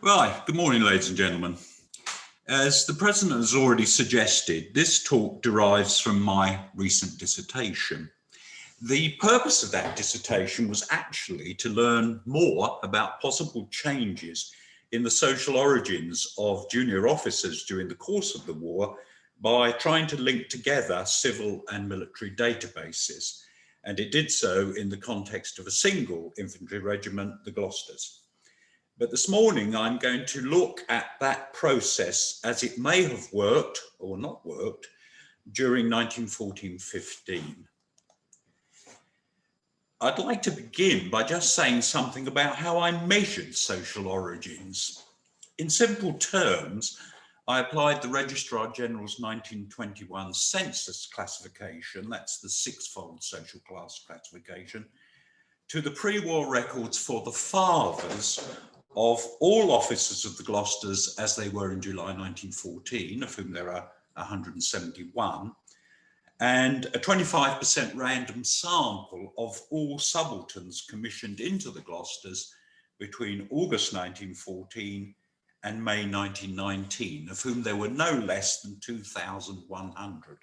Right, good morning, ladies and gentlemen. As the President has already suggested, this talk derives from my recent dissertation. The purpose of that dissertation was actually to learn more about possible changes in the social origins of junior officers during the course of the war by trying to link together civil and military databases. And it did so in the context of a single infantry regiment, the Gloucesters. But this morning, I'm going to look at that process as it may have worked or not worked during 1914-15. I'd like to begin by just saying something about how I measured social origins. In simple terms, I applied the Registrar General's 1921 census classification, that's the six-fold social class classification, to the pre-war records for the fathers of all officers of the Gloucesters as they were in July 1914, of whom there are 171, and a 25% random sample of all subalterns commissioned into the Gloucesters between August 1914 and May 1919, of whom there were no less than 2,100.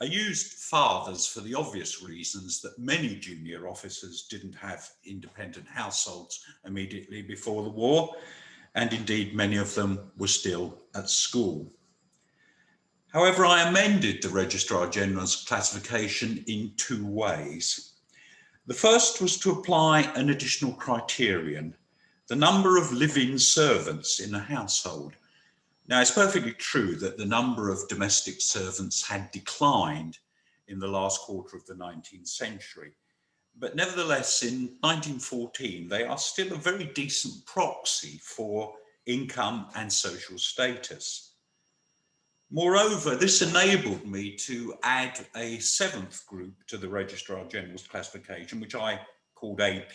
I used fathers for the obvious reasons that many junior officers didn't have independent households immediately before the war, and indeed many of them were still at school. However, I amended the Registrar General's classification in two ways. The first was to apply an additional criterion, the number of live-in servants in a household. Now, it's perfectly true that the number of domestic servants had declined in the last quarter of the 19th century. But nevertheless, in 1914, they are still a very decent proxy for income and social status. Moreover, this enabled me to add a seventh group to the Registrar General's classification, which I called A+.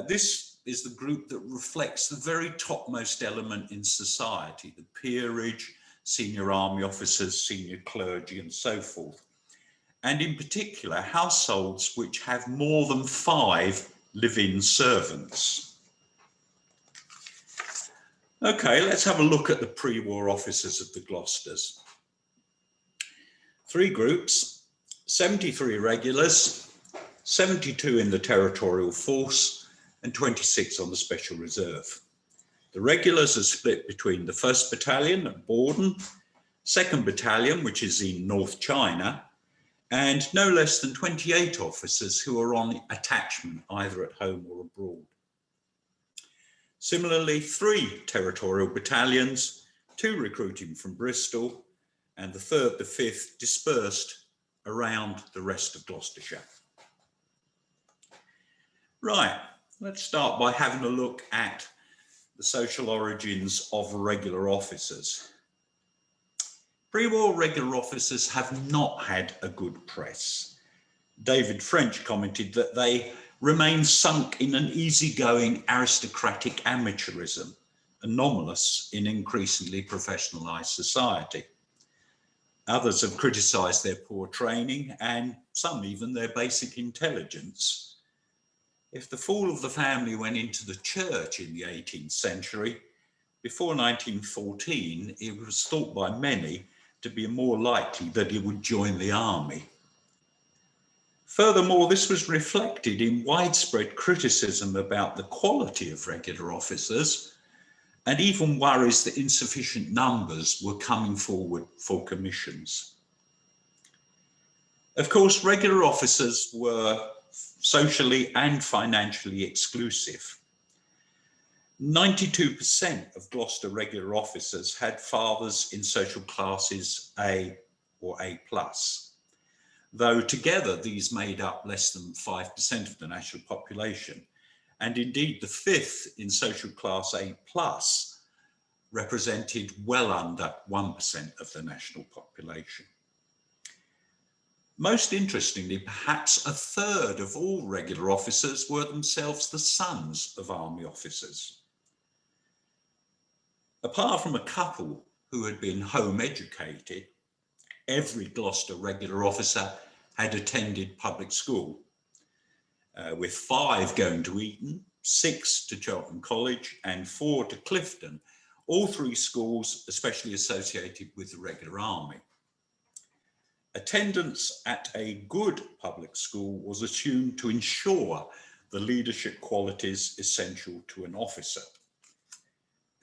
This is the group that reflects the very topmost element in society, the peerage, senior army officers, senior clergy, and so forth. And in particular, households which have more than 5 live-in servants. Okay, let's have a look at the pre-war officers of the Gloucesters. 3 groups, 73 regulars, 72 in the Territorial force, and 26 on the Special Reserve. The regulars are split between the 1st Battalion at Borden, 2nd Battalion, which is in North China, and no less than 28 officers who are on attachment either at home or abroad. Similarly, 3 Territorial battalions, 2 recruiting from Bristol, and the 3rd, the 5th dispersed around the rest of Gloucestershire. Right. Let's start by having a look at the social origins of regular officers. Pre-war regular officers have not had a good press. David French commented that they remain sunk in an easygoing aristocratic amateurism, anomalous in increasingly professionalised society. Others have criticised their poor training and some even their basic intelligence. If the fall of the family went into the church in the 18th century, before 1914, it was thought by many to be more likely that he would join the army. Furthermore, this was reflected in widespread criticism about the quality of regular officers and even worries that insufficient numbers were coming forward for commissions. Of course, regular officers were socially and financially exclusive. 92% of Gloucester regular officers had fathers in social classes A or A+, though together these made up less than 5% of the national population. And indeed, the 5th in social class A+ represented well under 1% of the national population. Most interestingly, perhaps a third of all regular officers were themselves the sons of army officers. Apart from a couple who had been home educated, every Gloucester regular officer had attended public school, with 5 going to Eton, 6 to Cheltenham College and 4 to Clifton, all 3 schools especially associated with the regular army. Attendance at a good public school was assumed to ensure the leadership qualities essential to an officer.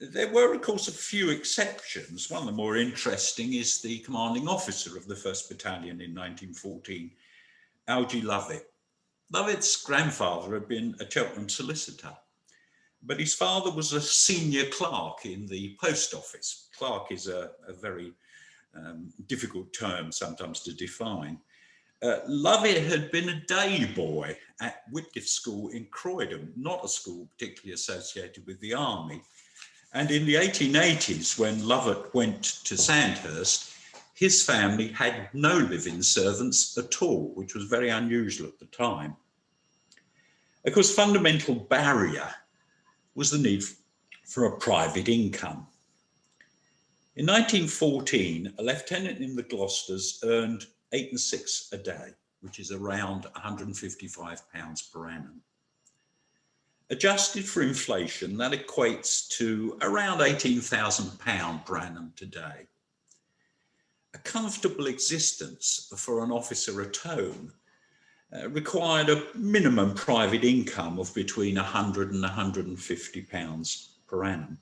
There were, of course, a few exceptions. One of the more interesting is the commanding officer of the 1st Battalion in 1914, Algy Lovett. Lovett's grandfather had been a Cheltenham solicitor, but his father was a senior clerk in the post office. Clerk is a very difficult term sometimes to define. Lovett had been a day boy at Whitgift School in Croydon, not a school particularly associated with the army. And in the 1880s, when Lovett went to Sandhurst, his family had no live-in servants at all, which was very unusual at the time. Of course, fundamental barrier was the need for a private income. In 1914, a lieutenant in the Gloucesters earned 8 and 6 a day, which is around £155 per annum. Adjusted for inflation, that equates to around £18,000 per annum today. A comfortable existence for an officer at home required a minimum private income of between £100 and £150 per annum.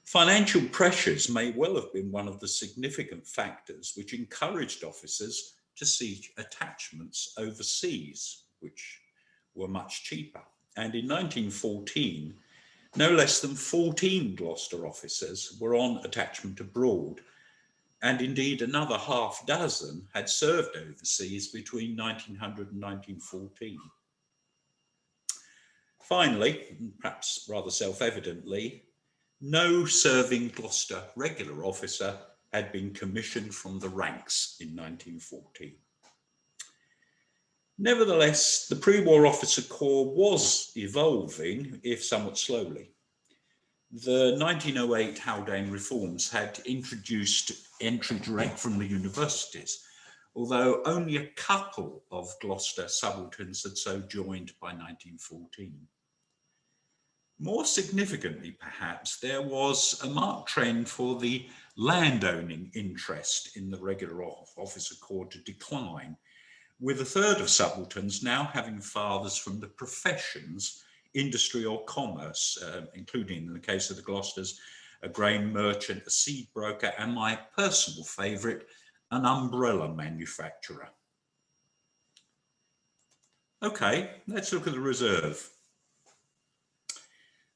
Financial pressures may well have been one of the significant factors which encouraged officers to seek attachments overseas, which were much cheaper. And in 1914, no less than 14 Gloucester officers were on attachment abroad, and indeed another half dozen had served overseas between 1900 and 1914. Finally, perhaps rather self-evidently, no serving Gloucester regular officer had been commissioned from the ranks in 1914. Nevertheless, the pre-war officer corps was evolving, if somewhat slowly. The 1908 Haldane reforms had introduced entry direct from the universities, although only a couple of Gloucester subalterns had so joined by 1914. More significantly, perhaps, there was a marked trend for the landowning interest in the regular officer corps to decline, with a third of subalterns now having fathers from the professions, industry or commerce, including in the case of the Gloucesters, a grain merchant, a seed broker, and my personal favourite, an umbrella manufacturer. Okay, let's look at the reserve.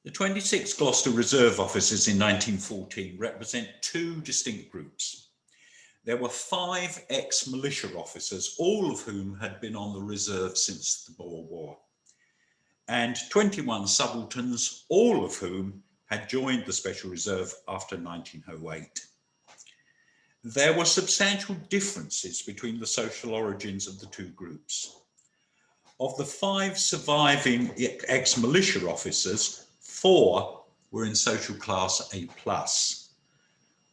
The 26 Gloucester Reserve officers in 1914 represent 2 distinct groups. There were 5 ex-militia officers, all of whom had been on the reserve since the Boer War, and 21 subalterns, all of whom had joined the Special Reserve after 1908. There were substantial differences between the social origins of the 2 groups. Of the 5 surviving ex-militia officers, 4 were in social class A+.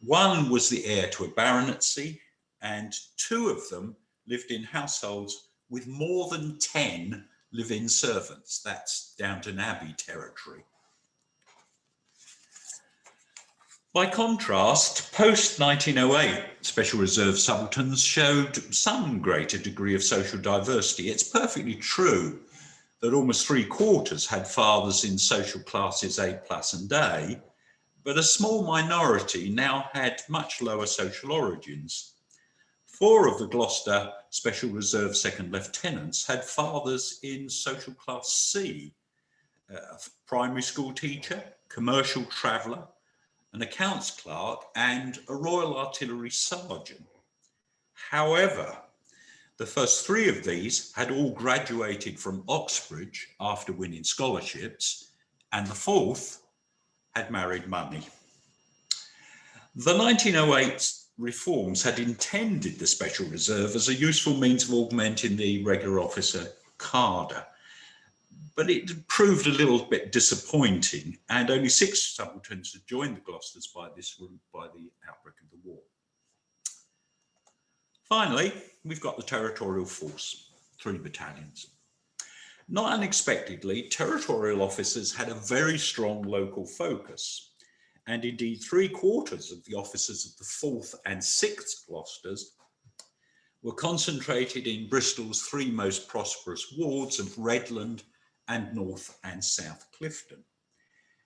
1 was the heir to a baronetcy, and 2 of them lived in households with more than 10 live-in servants. That's Downton Abbey territory. By contrast, post-1908 Special Reserve subalterns showed some greater degree of social diversity. It's perfectly true that almost 3/4 had fathers in social classes A+ and A, but a small minority now had much lower social origins. 4 of the Gloucester Special Reserve second lieutenants had fathers in social class C, a primary school teacher, commercial traveller, an accounts clerk, and a Royal Artillery sergeant. However, the first 3 of these had all graduated from Oxbridge after winning scholarships, and the 4th had married money. The 1908 reforms had intended the Special Reserve as a useful means of augmenting the regular officer cadre, but it proved a little bit disappointing, and only 6 subalterns had joined the Gloucesters by this route by the outbreak of the war. Finally, we've got the Territorial Force, 3 battalions. Not unexpectedly, territorial officers had a very strong local focus, and indeed 3/4 of the officers of the 4th and 6th Gloucesters were concentrated in Bristol's 3 most prosperous wards of Redland and North and South Clifton.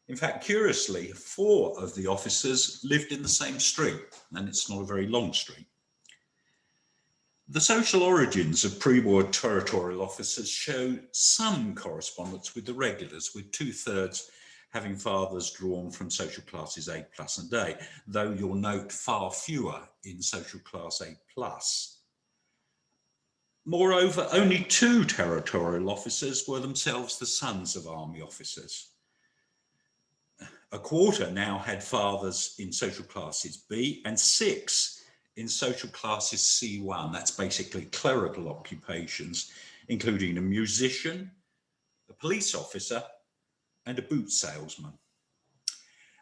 In fact, curiously, 4 of the officers lived in the same street, and it's not a very long street. The social origins of pre-war territorial officers show some correspondence with the regulars, with 2/3 having fathers drawn from social classes A+ and A, though you'll note far fewer in social class A+. Moreover, only 2 territorial officers were themselves the sons of army officers. 1/4 now had fathers in social classes B, and 6 in social classes C1. That's basically clerical occupations, including a musician, a police officer, and a boot salesman.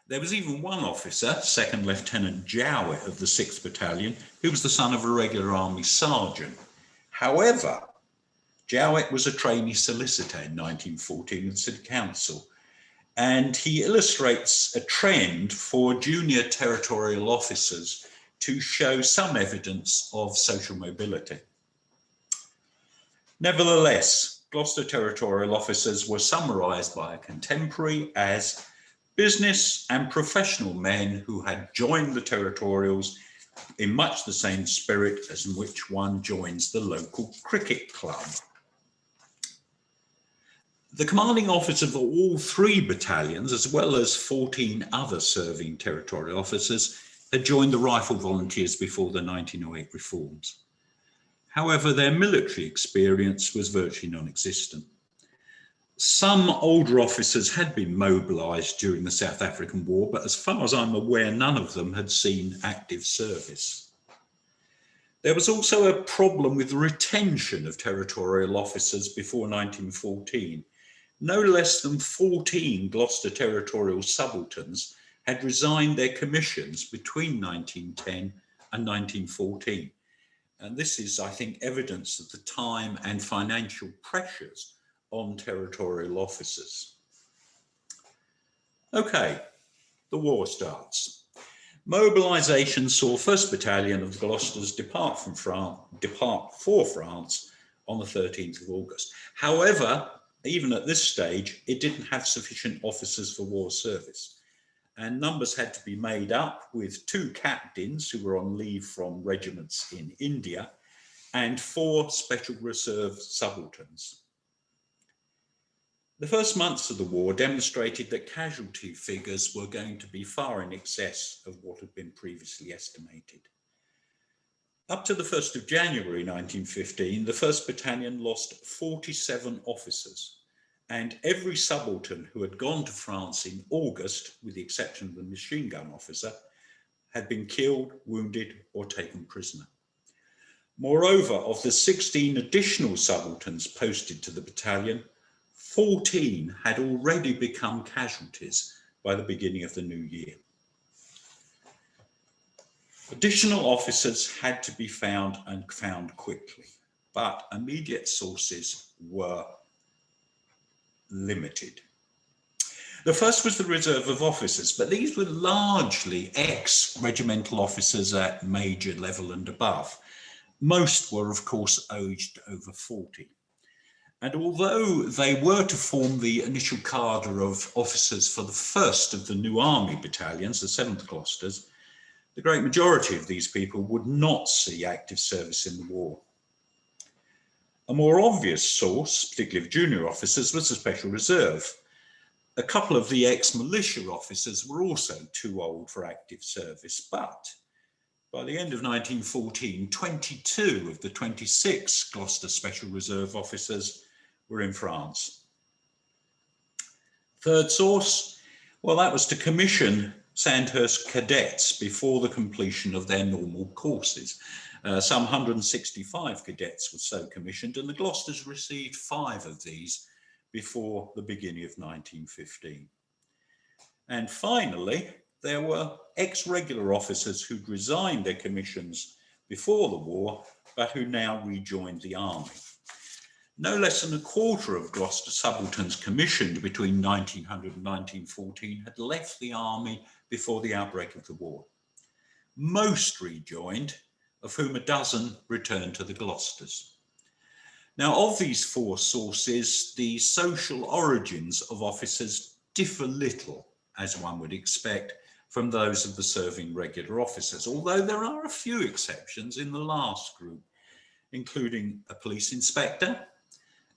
There was even one officer, 2nd Lieutenant Jowett of the 6th Battalion, who was the son of a regular army sergeant. However, Jowett was a trainee solicitor in 1914 with the City Council, and he illustrates a trend for junior territorial officers to show some evidence of social mobility. Nevertheless, Gloucester territorial officers were summarised by a contemporary as business and professional men who had joined the territorials in much the same spirit as in which one joins the local cricket club. The commanding officer of all 3 battalions, as well as 14 other serving territorial officers, had joined the Rifle Volunteers before the 1908 reforms. However, their military experience was virtually non-existent. Some older officers had been mobilised during the South African War, but as far as I'm aware, none of them had seen active service. There was also a problem with the retention of territorial officers before 1914. No less than 14 Gloucester territorial subalterns had resigned their commissions between 1910 and 1914. And this is, I think, evidence of the time and financial pressures on territorial officers. Okay, the war starts. Mobilisation saw 1st Battalion of the Gloucesters depart for France on the 13th of August. However, even at this stage, it didn't have sufficient officers for war service, and numbers had to be made up with 2 captains who were on leave from regiments in India and 4 special reserve subalterns. The first months of the war demonstrated that casualty figures were going to be far in excess of what had been previously estimated. Up to the 1st of January 1915, the 1st Battalion lost 47 officers, and every subaltern who had gone to France in August, with the exception of the machine gun officer, had been killed, wounded, or taken prisoner. Moreover, of the 16 additional subalterns posted to the battalion, 14 had already become casualties by the beginning of the new year. Additional officers had to be found, and found quickly, but immediate sources were limited. The first was the reserve of officers, but these were largely ex-regimental officers at major level and above. Most were, of course, aged over 40. And although they were to form the initial cadre of officers for the first of the new army battalions, the 7th Gloucesters, the great majority of these people would not see active service in the war. A more obvious source, particularly of junior officers, was the Special Reserve. A couple of the ex-militia officers were also too old for active service, but by the end of 1914, 22 of the 26 Gloucester Special Reserve officers were in France. Third source, well, that was to commission Sandhurst cadets before the completion of their normal courses. Some 165 cadets were so commissioned, and the Gloucesters received 5 of these before the beginning of 1915. And finally, there were ex-regular officers who'd resigned their commissions before the war, but who now rejoined the army. No less than a quarter of Gloucester subalterns commissioned between 1900 and 1914 had left the army before the outbreak of the war. Most rejoined, of whom a dozen returned to the Gloucesters. Now, of these four sources, the social origins of officers differ little, as one would expect, from those of the serving regular officers, although there are a few exceptions in the last group, including a police inspector,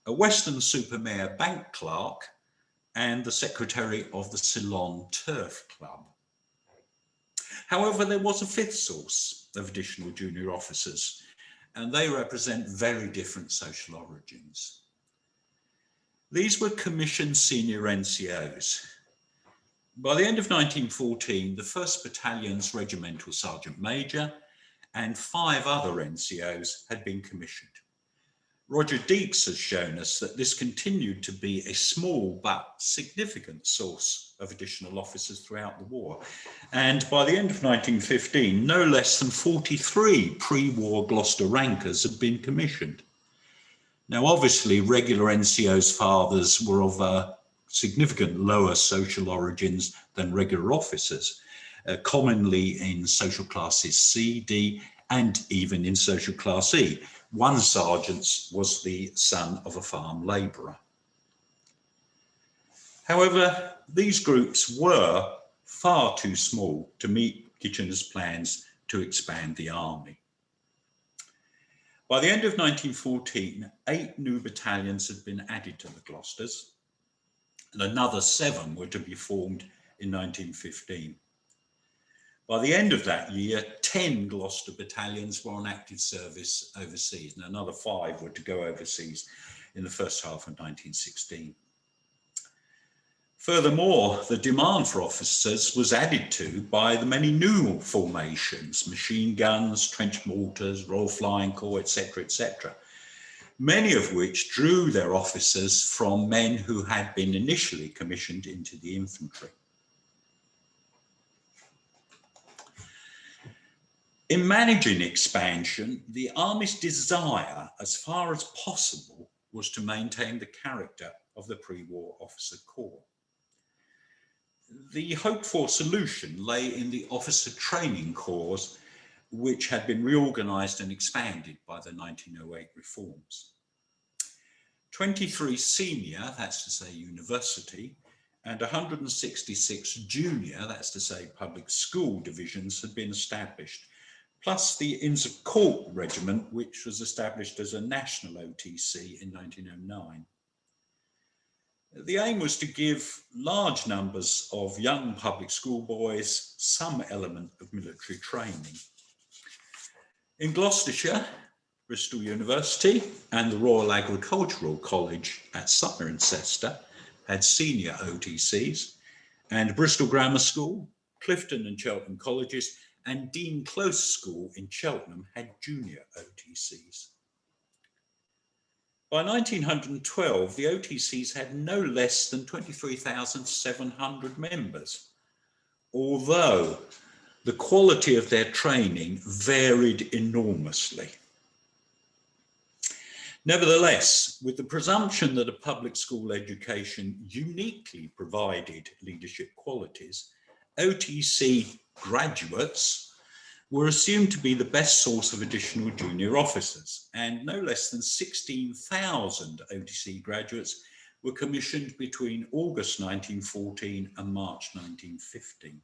a Western Supermare bank clerk, and the secretary of the Ceylon Turf Club. However, there was a fifth source of additional junior officers, and they represent very different social origins. These were commissioned senior NCOs. By the end of 1914, the 1st Battalion's Regimental Sergeant Major and 5 other NCOs had been commissioned. Roger Deeks has shown us that this continued to be a small but significant source of additional officers throughout the war. And by the end of 1915, no less than 43 pre-war Gloucester rankers had been commissioned. Now, obviously, regular NCOs' fathers were of significant lower social origins than regular officers, commonly in social classes C, D, and even in social class E. One sergeant was the son of a farm labourer. However, these groups were far too small to meet Kitchener's plans to expand the army. By the end of 1914, 8 new battalions had been added to the Gloucesters, and another 7 were to be formed in 1915. By the end of that year, 10 Gloucester battalions were on active service overseas, and another 5 were to go overseas in the first half of 1916. Furthermore, the demand for officers was added to by the many new formations, machine guns, trench mortars, Royal Flying Corps, etc., etc., many of which drew their officers from men who had been initially commissioned into the infantry. In managing expansion, the Army's desire, as far as possible, was to maintain the character of the pre-war officer corps. The hoped-for solution lay in the officer training corps, which had been reorganised and expanded by the 1908 reforms. 23 senior, that's to say university, and 166 junior, that's to say public school divisions had been established, plus the Inns of Court Regiment, which was established as a national OTC in 1909. The aim was to give large numbers of young public school boys some element of military training. In Gloucestershire, Bristol University and the Royal Agricultural College at Cirencester had senior OTCs, and Bristol Grammar School, Clifton and Cheltenham colleges, and Dean Close School in Cheltenham had junior OTCs. By 1912, the OTCs had no less than 23,700 members, although the quality of their training varied enormously. Nevertheless, with the presumption that a public school education uniquely provided leadership qualities, OTC graduates were assumed to be the best source of additional junior officers, and no less than 16,000 OTC graduates were commissioned between August 1914 and March 1915.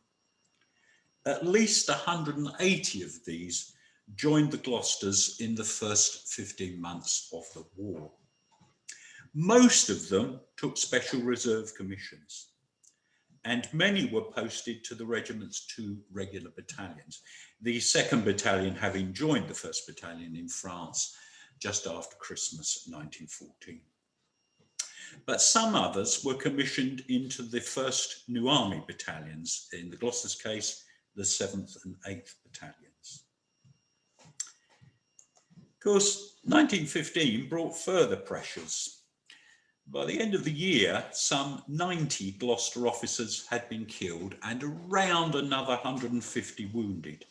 At least 180 of these joined the Gloucesters in the first 15 months of the war. Most of them took special reserve commissions, and many were posted to the regiment's 2 regular battalions, the 2nd Battalion having joined the 1st Battalion in France just after Christmas 1914. But some others were commissioned into the 1st New Army battalions, in the Gloucester's case, the 7th and 8th battalions. Of course, 1915 brought further pressures. By the end of the year, some 90 Gloucester officers had been killed and around another 150 wounded.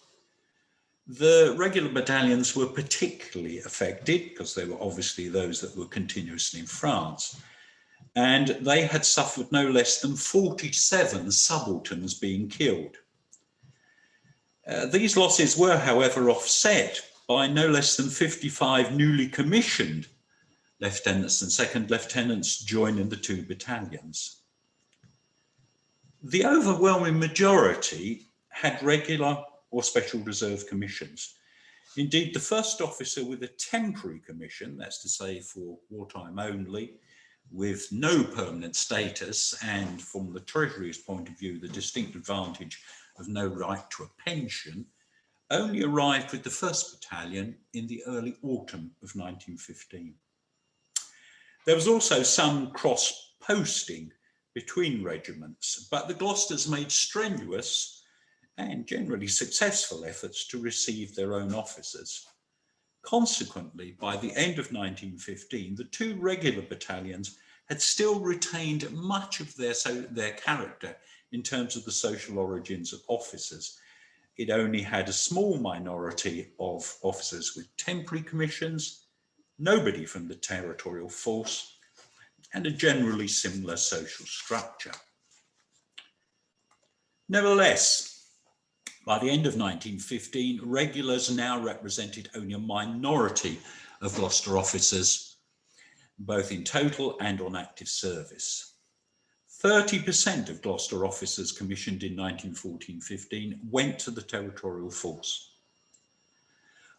The regular battalions were particularly affected because they were obviously those that were continuously in France. And they had suffered no less than 47 subalterns being killed. These losses were, however, offset by no less than 55 newly commissioned lieutenants and second lieutenants joining the two battalions. The overwhelming majority had regular or special reserve commissions. Indeed, the first officer with a temporary commission, that's to say for wartime only, with no permanent status, and from the Treasury's point of view, the distinct advantage of no right to a pension, only arrived with the 1st Battalion in the early autumn of 1915. There was also some cross-posting between regiments, but the Gloucesters made strenuous and generally successful efforts to receive their own officers. Consequently, by the end of 1915, the two regular battalions had still retained much of their character in terms of the social origins of officers. It only had a small minority of officers with temporary commissions, nobody from the territorial force, and a generally similar social structure. Nevertheless, by the end of 1915, regulars now represented only a minority of Gloucester officers, both in total and on active service. 30% of Gloucester officers commissioned in 1914-15 went to the territorial force.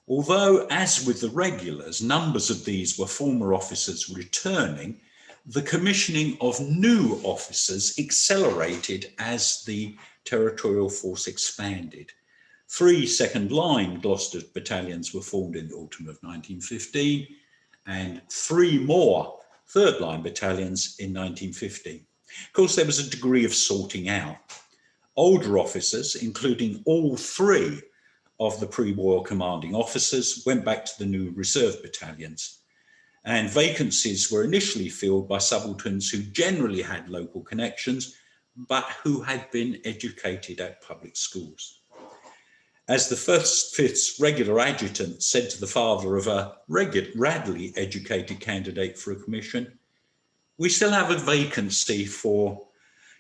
Although, as with the regulars, numbers of these were former officers returning, the commissioning of new officers accelerated as the territorial force expanded. 3 second-line Gloucester battalions were formed in the autumn of 1915, and 3 more third-line battalions in 1915. Of course, there was a degree of sorting out. Older officers, including all 3 of the pre-war commanding officers, went back to the new reserve battalions, and vacancies were initially filled by subalterns who generally had local connections, but who had been educated at public schools. As the 5th regular adjutant said to the father of a radically educated candidate for a commission, "We still have a vacancy for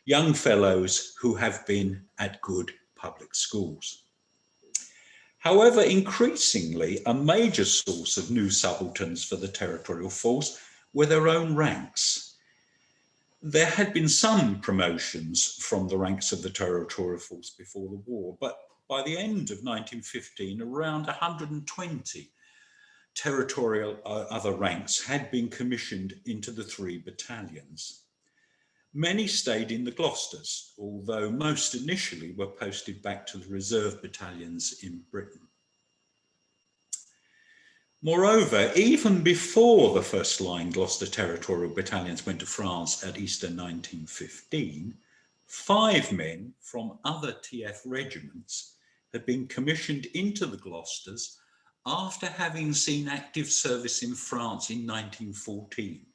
young fellows who have been at good public schools." However, increasingly, a major source of new subalterns for the territorial force were their own ranks. There had been some promotions from the ranks of the territorial force before the war, but by the end of 1915, around 120 territorial other ranks had been commissioned into the 3 battalions. Many stayed in the Gloucesters, although most initially were posted back to the reserve battalions in Britain. Moreover, even before the first-line Gloucester territorial battalions went to France at Easter 1915, 5 men from other TF regiments had been commissioned into the Gloucesters after having seen active service in France in 1914.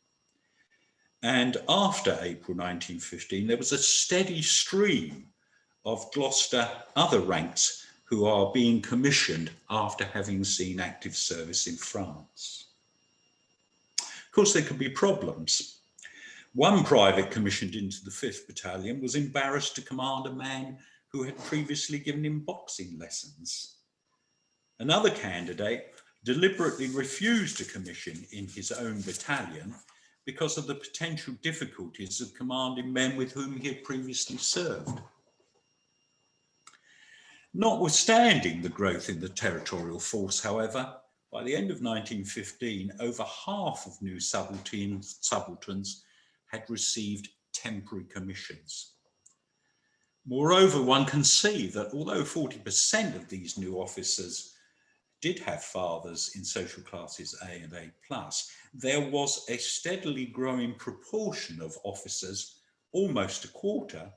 And after April 1915, there was a steady stream of Gloucester other ranks who are being commissioned after having seen active service in France. Of course, there could be problems. One private commissioned into the 5th Battalion was embarrassed to command a man who had previously given him boxing lessons. Another candidate deliberately refused a commission in his own battalion because of the potential difficulties of commanding men with whom he had previously served. Notwithstanding the growth in the territorial force, however, by the end of 1915, over half of new subalterns had received temporary commissions. Moreover, one can see that although 40% of these new officers did have fathers in social classes A and A+, there was a steadily growing proportion of officers, almost a quarter,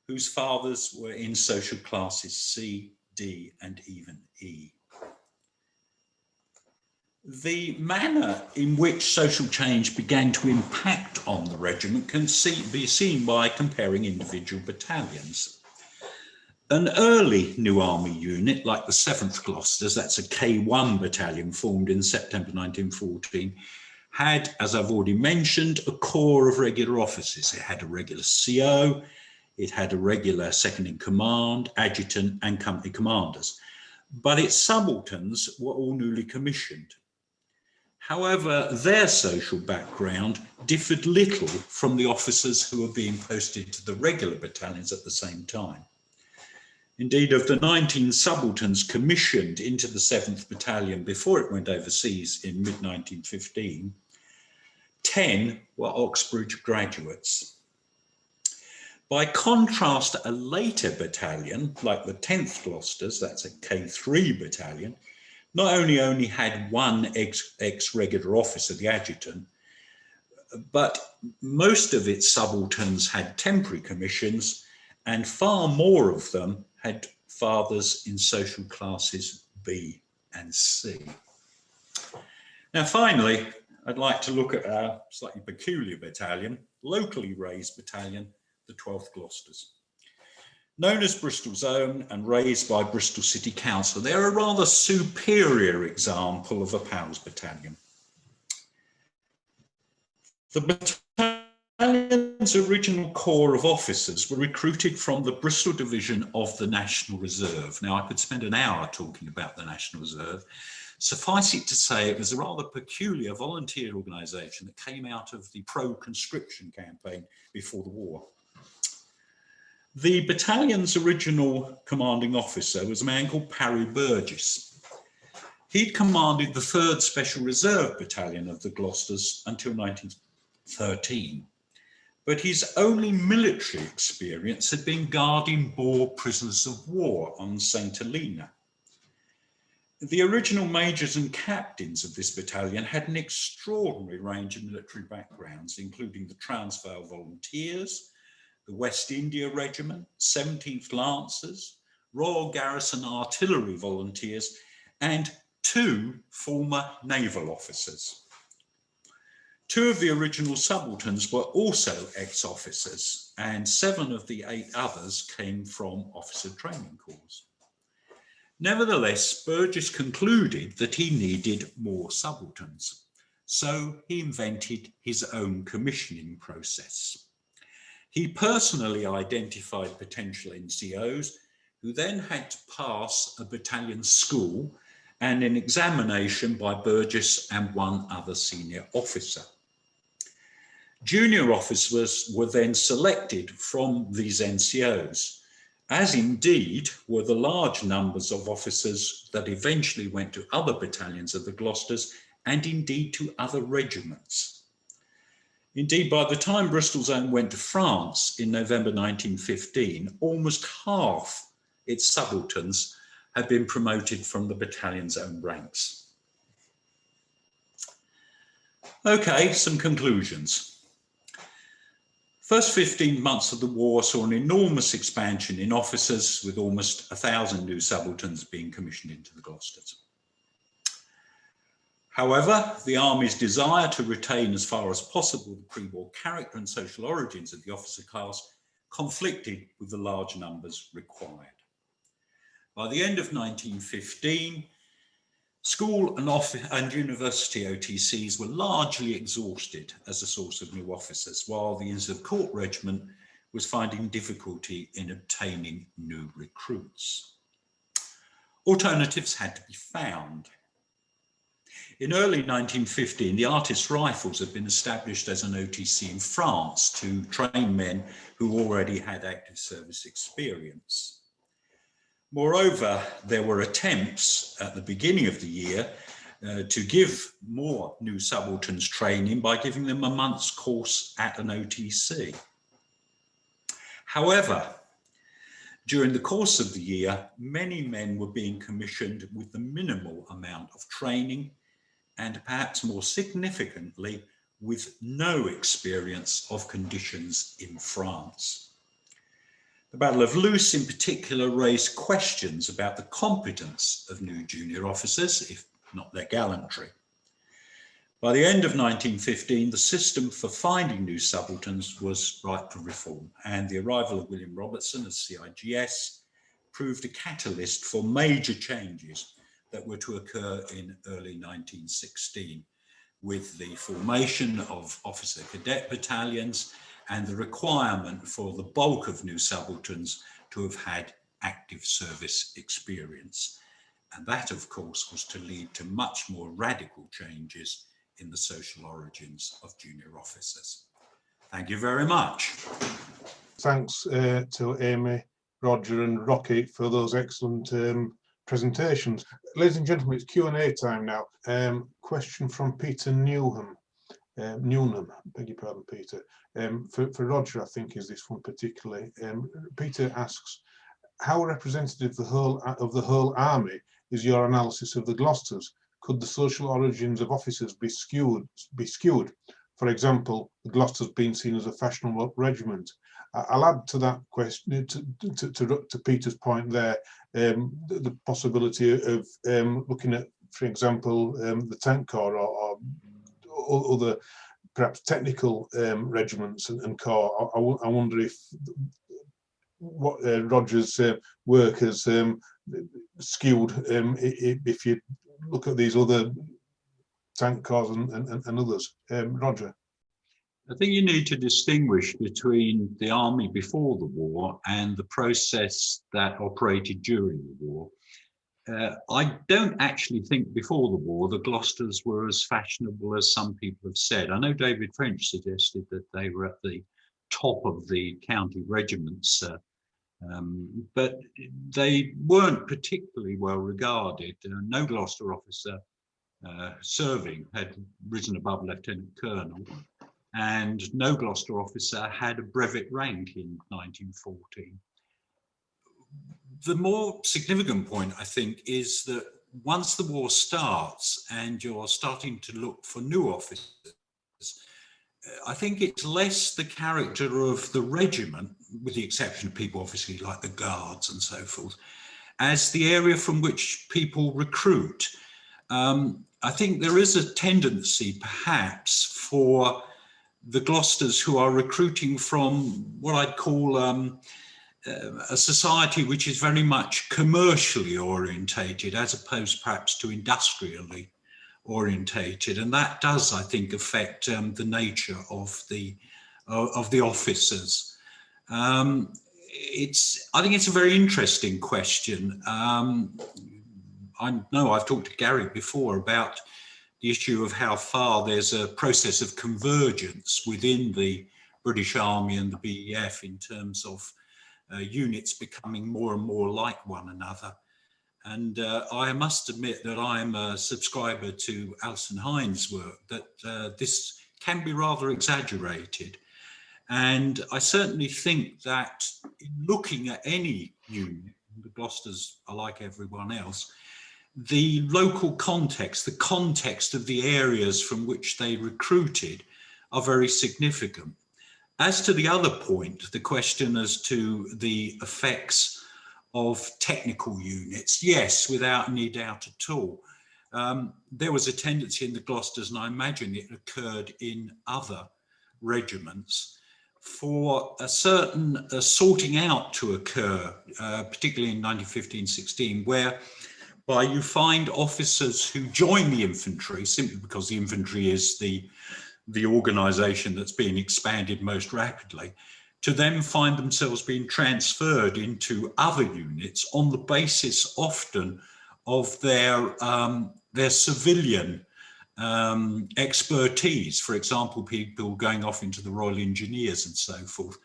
whose fathers were in social classes C, D, and even E. The manner in which social change began to impact on the regiment can be seen by comparing individual battalions. An early New Army unit, like the 7th Gloucesters, that's a K1 battalion formed in September 1914, had, as I've already mentioned, a corps of regular officers. It had a regular CO, it had a regular second in command, adjutant, and company commanders. But its subalterns were all newly commissioned. However, their social background differed little from the officers who were being posted to the regular battalions at the same time. Indeed, of the 19 subalterns commissioned into the 7th Battalion before it went overseas in mid-1915, 10 were Oxbridge graduates. By contrast, a later battalion, like the 10th Gloucesters, that's a K3 battalion, not only had one ex-regular officer, the adjutant, but most of its subalterns had temporary commissions, and far more of them had fathers in social classes B and C. Now, finally, I'd like to look at our slightly peculiar battalion, locally raised battalion, the 12th Gloucesters. Known as Bristol's own and raised by Bristol City Council, they're a rather superior example of a POWs battalion. The battalion's original corps of officers were recruited from the Bristol Division of the National Reserve. Now, I could spend an hour talking about the National Reserve. Suffice it to say, it was a rather peculiar volunteer organisation that came out of the pro-conscription campaign before the war. The battalion's original commanding officer was a man called Parry Burgess. He'd commanded the 3rd Special Reserve Battalion of the Gloucesters until 1913, but his only military experience had been guarding Boer prisoners of war on St. Helena. The original majors and captains of this battalion had an extraordinary range of military backgrounds, including the Transvaal Volunteers, the West India Regiment, 17th Lancers, Royal Garrison Artillery Volunteers, and 2 former naval officers. 2 of the original subalterns were also ex-officers, and 7 of the 8 others came from officer training corps. Nevertheless, Burgess concluded that he needed more subalterns, so he invented his own commissioning process. He personally identified potential NCOs who then had to pass a battalion school and an examination by Burgess and 1 other senior officer. Junior officers were then selected from these NCOs, as indeed were the large numbers of officers that eventually went to other battalions of the Gloucesters and indeed to other regiments. Indeed, by the time Bristol's own went to France in November 1915, almost half its subalterns had been promoted from the battalion's own ranks. Okay, some conclusions. First 15 months of the war saw an enormous expansion in officers, with almost 1,000 new subalterns being commissioned into the Gloucesters. However, the Army's desire to retain as far as possible the pre-war character and social origins of the officer class conflicted with the large numbers required. By the end of 1915, school and university OTCs were largely exhausted as a source of new officers, while the Inns of Court Regiment was finding difficulty in obtaining new recruits. Alternatives had to be found. In early 1915, the Artist Rifles had been established as an OTC in France to train men who already had active service experience. Moreover, there were attempts at the beginning of the year to give more new subalterns training by giving them a month's course at an OTC. However, during the course of the year, many men were being commissioned with the minimal amount of training and perhaps more significantly, with no experience of conditions in France. The Battle of Loos in particular raised questions about the competence of new junior officers, if not their gallantry. By the end of 1915, the system for finding new subalterns was ripe for reform, and the arrival of William Robertson as CIGS proved a catalyst for major changes that were to occur in early 1916, with the formation of officer cadet battalions and the requirement for the bulk of new subalterns to have had active service experience. And that, of course, was to lead to much more radical changes in the social origins of junior officers. Thank you very much. Thanks to Amy, Roger and Rocky for those excellent presentations. Ladies and gentlemen, it's Q&A time now. Question from Peter Newnham, beg your pardon, Peter. For Roger, I think, is this one particularly. Peter asks, how representative of the whole army is your analysis of the Gloucesters? Could the social origins of officers be skewed? For example, the Gloucesters being seen as a fashionable regiment. I'll add to that question, to Peter's point there, the possibility of looking at, for example, the Tank Corps or other perhaps technical regiments and corps. I wonder if what Roger's work has skewed, if you look at these other tank corps and others. Roger. I think you need to distinguish between the army before the war and the process that operated during the war. I don't actually think before the war the Gloucesters were as fashionable as some people have said. I know David French suggested that they were at the top of the county regiments, but they weren't particularly well regarded. No Gloucester officer serving had risen above lieutenant colonel, and no Gloucester officer had a brevet rank in 1914. The more significant point, I think, is that once the war starts and you're starting to look for new officers, I think it's less the character of the regiment, with the exception of people obviously like the guards and so forth, as the area from which people recruit. I think there is a tendency perhaps for the Gloucesters who are recruiting from what I'd call a society which is very much commercially orientated as opposed perhaps to industrially orientated, and that does, I think, affect the nature of the officers. I think it's a very interesting question. I know I've talked to Gary before about the issue of how far there's a process of convergence within the British Army and the BEF in terms of units becoming more and more like one another. And I must admit that I'm a subscriber to Alison Hines' work, that this can be rather exaggerated. And I certainly think that in looking at any unit, the Gloucesters are like everyone else, the local context, the context of the areas from which they recruited are very significant. As to the other point, the question as to the effects of technical units, yes, without any doubt at all. There was a tendency in the Gloucesters, and I imagine it occurred in other regiments, for a certain sorting out to occur, particularly in 1915-16, whereby you find officers who join the infantry simply because the infantry is the organisation that's being expanded most rapidly, to then find themselves being transferred into other units on the basis often of their civilian expertise. For example, people going off into the Royal Engineers and so forth.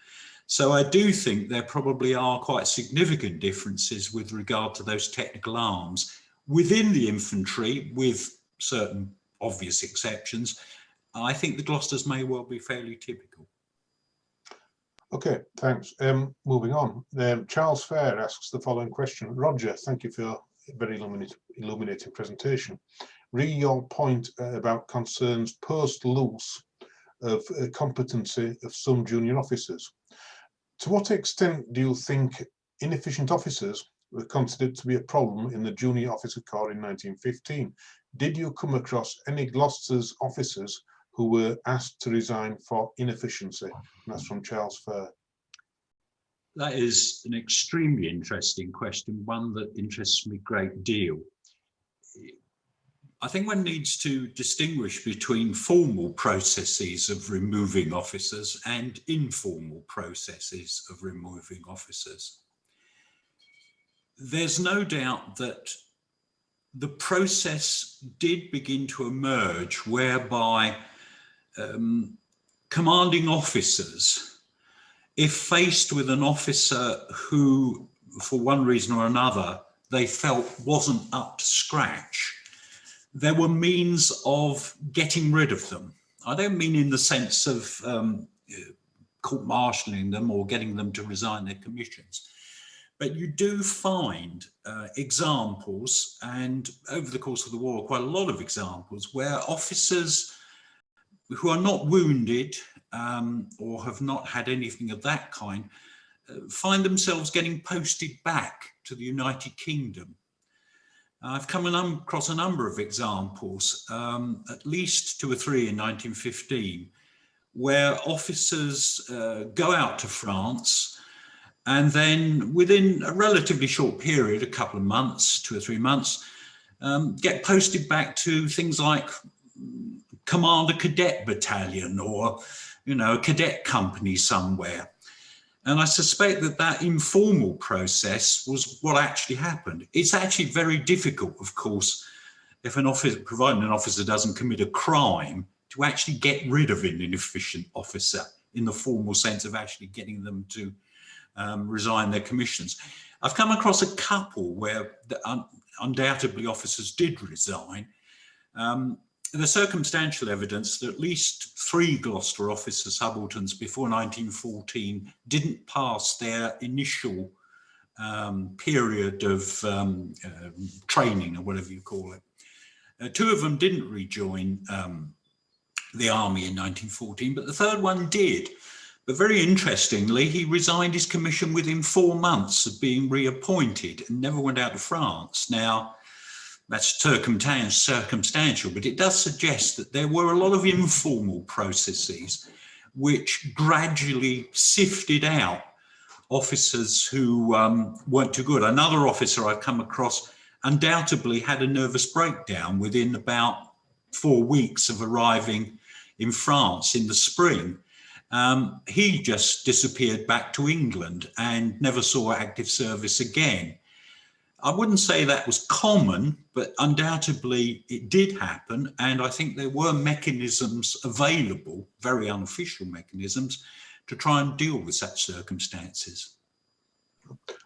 So I do think there probably are quite significant differences with regard to those technical arms within the infantry, with certain obvious exceptions. I think the Gloucesters may well be fairly typical. Okay, thanks. Moving on. Charles Fair asks the following question. Roger, thank you for your very illuminating presentation. Re your point about concerns post-loose of competency of some junior officers. To what extent do you think inefficient officers were considered to be a problem in the Junior Officer Corps in 1915? Did you come across any Gloucesters officers who were asked to resign for inefficiency? And that's from Charles Fair. That is an extremely interesting question, one that interests me a great deal. I think one needs to distinguish between formal processes of removing officers and informal processes of removing officers. There's no doubt that the process did begin to emerge whereby commanding officers, if faced with an officer who, for one reason or another, they felt wasn't up to scratch, there were means of getting rid of them. I don't mean in the sense of court-martialing them or getting them to resign their commissions, but you do find examples, and over the course of the war, quite a lot of examples, where officers who are not wounded or have not had anything of that kind find themselves getting posted back to the United Kingdom. I've come across a number of examples, at least 2 or 3 in 1915, where officers go out to France and then within a relatively short period, a couple of months, 2 or 3 months, get posted back to things like command a cadet battalion or, you know, a cadet company somewhere. And I suspect that that informal process was what actually happened. It's actually very difficult, of course, if an officer, providing an officer doesn't commit a crime, to actually get rid of an inefficient officer in the formal sense of actually getting them to resign their commissions. I've come across a couple where undoubtedly officers did resign. There's circumstantial evidence that at least 3 Gloucester officer subalterns before 1914 didn't pass their initial period of training, or whatever you call it. 2 of them didn't rejoin the army in 1914, but the 3rd one did. But very interestingly, he resigned his commission within 4 months of being reappointed and never went out to France. Now, that's circumstantial, but it does suggest that there were a lot of informal processes which gradually sifted out officers who weren't too good. Another officer I've come across undoubtedly had a nervous breakdown within about 4 weeks of arriving in France in the spring. He just disappeared back to England and never saw active service again. I wouldn't say that was common, but undoubtedly it did happen. And I think there were mechanisms available, very unofficial mechanisms, to try and deal with such circumstances.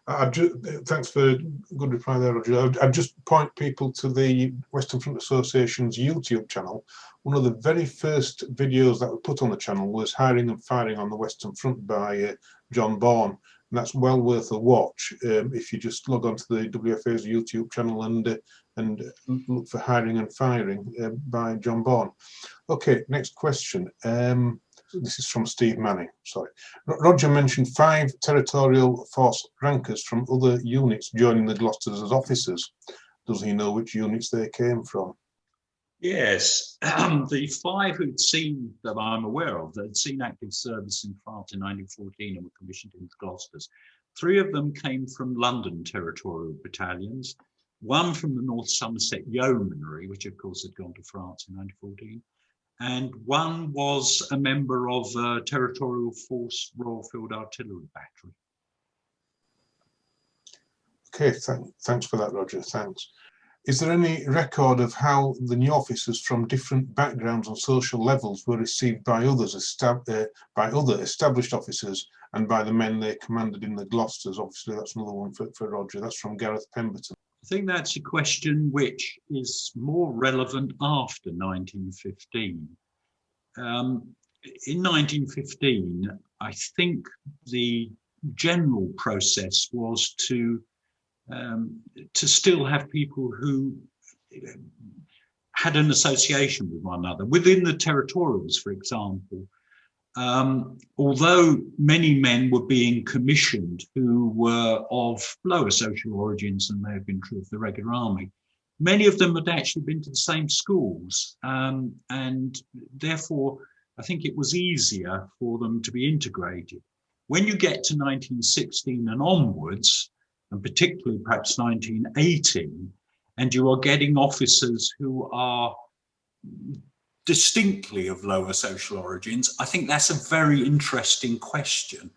Thanks for a good reply there, Roger. I'd just point people to the Western Front Association's YouTube channel. One of the very first videos that were put on the channel was Hiring and Firing on the Western Front by John Bourne. And that's well worth a watch if you just log on to the WFA's YouTube channel and look for Hiring and Firing by John Bourne. Okay, next question. This is from Steve Manning, sorry. Roger mentioned 5 Territorial Force rankers from other units joining the Gloucesters as officers. Does he know which units they came from? Yes, the 5 who'd seen, that I'm aware of, that had seen active service in France in 1914 and were commissioned into Gloucesters. 3 of them came from London Territorial battalions, 1 from the North Somerset Yeomanry, which of course had gone to France in 1914, and 1 was a member of Territorial Force Royal Field Artillery Battery. Okay, thanks for that, Roger, thanks. Is there any record of how the new officers from different backgrounds and social levels were received by others, by other established officers and by the men they commanded in the Gloucesters? Obviously, that's another one for Roger. That's from Gareth Pemberton. I think that's a question which is more relevant after 1915. In 1915, I think the general process was to still have people who had an association with one another. Within the Territorials, for example, although many men were being commissioned who were of lower social origins than may have been true of the regular army, many of them had actually been to the same schools, and therefore I think it was easier for them to be integrated. When you get to 1916 and onwards, and particularly perhaps 1918, and you are getting officers who are distinctly of lower social origins, I think that's a very interesting question.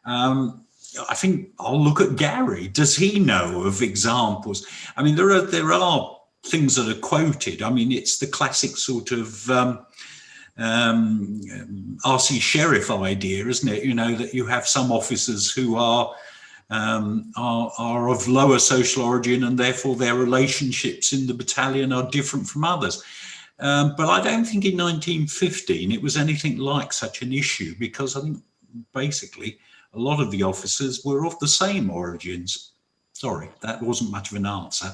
I think I'll look at Gary. Does he know of examples? I mean, there are things that are quoted. I mean, it's the classic sort of RC Sheriff idea, isn't it? You know, that you have some officers who are of lower social origin, and therefore their relationships in the battalion are different from others. But I don't think in 1915 it was anything like such an issue, because I think basically a lot of the officers were of the same origins. Sorry, that wasn't much of an answer.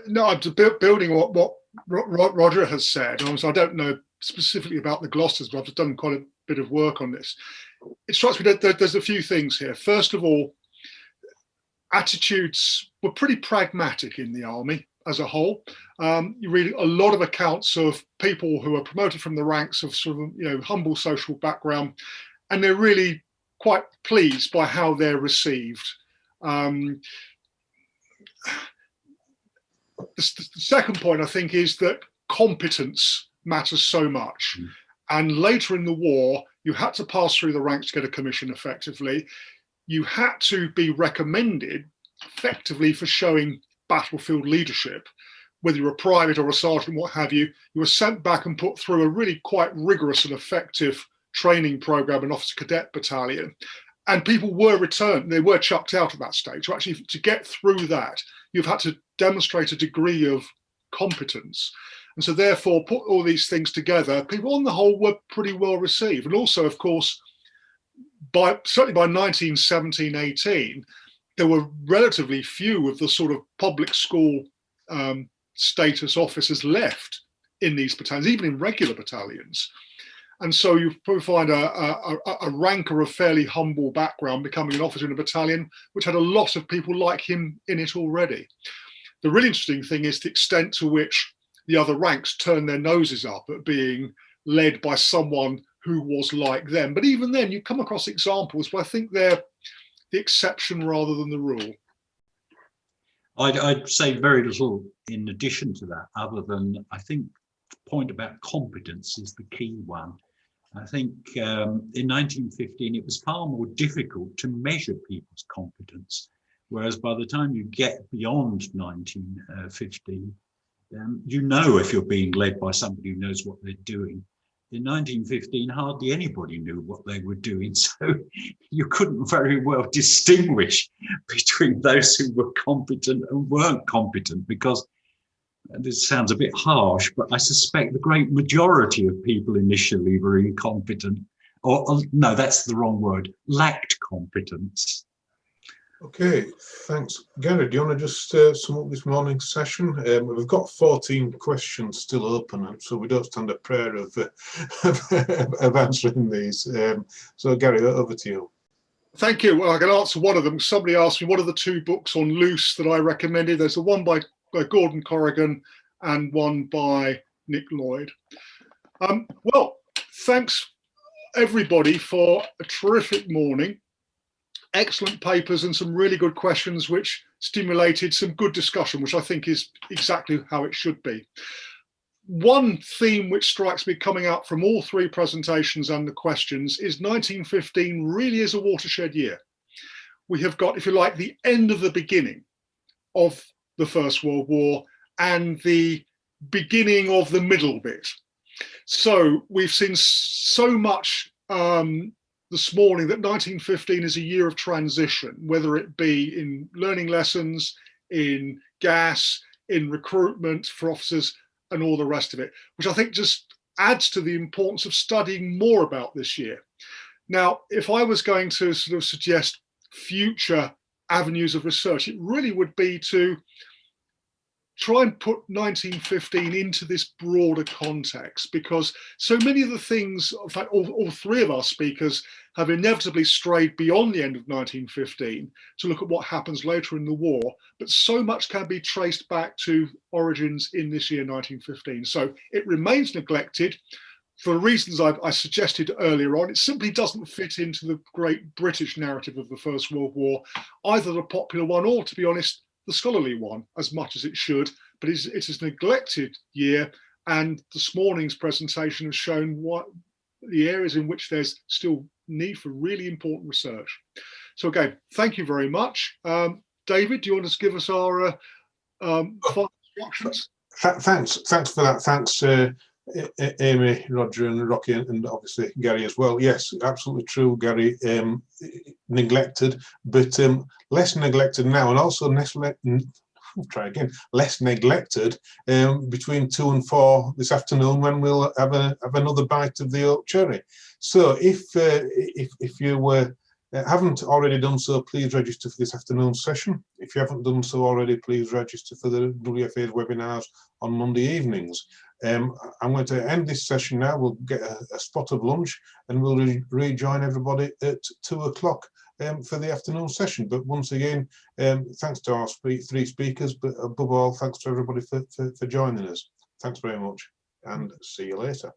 No, I'm building what Roger has said. I don't know specifically about the Gloucesters, but I've just done quite a bit of work on this. It strikes me that there's a few things here. First of all, attitudes were pretty pragmatic in the army as a whole. You read a lot of accounts of people who are promoted from the ranks of sort of, you know, humble social background, and they're really quite pleased by how they're received. The second point, I think, is that competence matters so much. And later in the war, you had to pass through the ranks to get a commission effectively. You had to be recommended effectively for showing battlefield leadership. Whether you're a private or a sergeant, what have you, you were sent back and put through a really quite rigorous and effective training program, an officer cadet battalion. And people were returned, they were chucked out at that stage. So actually, to get through that, you've had to demonstrate a degree of competence. And so therefore, put all these things together, people on the whole were pretty well received. And also, of course, certainly by 1917, 18, there were relatively few of the sort of public school status officers left in these battalions, even in regular battalions. And so you probably find a ranker of fairly humble background becoming an officer in a battalion, which had a lot of people like him in it already. The really interesting thing is the extent to which the other ranks turn their noses up at being led by someone who was like them. But even then, you come across examples where I think they're the exception rather than the rule. I'd say very little in addition to that, other than I think the point about competence is the key one. I think in 1915, it was far more difficult to measure people's competence, whereas by the time you get beyond 1915, you know if you're being led by somebody who knows what they're doing. In 1915, hardly anybody knew what they were doing, so you couldn't very well distinguish between those who were competent and weren't competent, because, and this sounds a bit harsh, but I suspect the great majority of people initially were incompetent, or no, that's the wrong word, lacked competence. Okay, thanks. Gary, do you want to just sum up this morning's session? We've got 14 questions still open, so we don't stand a prayer of answering these. So Gary, over to you. Thank you. Well, I can answer one of them. Somebody asked me, what are the two books on loose that I recommended? There's the one by Gordon Corrigan and one by Nick Lloyd. Well, thanks everybody for a terrific morning. Excellent papers and some really good questions which stimulated some good discussion, which I think is exactly how it should be. One theme which strikes me coming out from all three presentations and the questions is 1915 really is a watershed year. We have got, if you like, the end of the beginning of the First World War and the beginning of the middle bit. So we've seen so much this morning that 1915 is a year of transition, whether it be in learning lessons, in gas, in recruitment for officers and all the rest of it, which I think just adds to the importance of studying more about this year. Now, if I was going to sort of suggest future avenues of research, it really would be to try and put 1915 into this broader context, because so many of the things, in fact, all three of our speakers have inevitably strayed beyond the end of 1915 to look at what happens later in the war, but so much can be traced back to origins in this year, 1915. So it remains neglected. for the reasons I suggested earlier on, it simply doesn't fit into the great British narrative of the First World War, either the popular one or, to be honest, the scholarly one, as much as it should. But it is a neglected year, and this morning's presentation has shown what the areas in which there's still need for really important research. So again, thank you very much. David, do you want to give us our final instructions? Thanks for that. Thanks, Amy, Roger, and Rocky, and obviously Gary as well. Yes, absolutely true, Gary. Neglected, but less neglected now, and also less neglected between 2 and 4 this afternoon, when we'll have another bite of the oak cherry. So if you haven't already done so, please register for this afternoon's session. If you haven't done so already, please register for the WFA's webinars on Monday evenings. I'm going to end this session now. We'll get a spot of lunch, and we'll rejoin everybody at 2 o'clock for the afternoon session. But once again, thanks to our 3 speakers, but above all, thanks to everybody for joining us. Thanks very much, and see you later.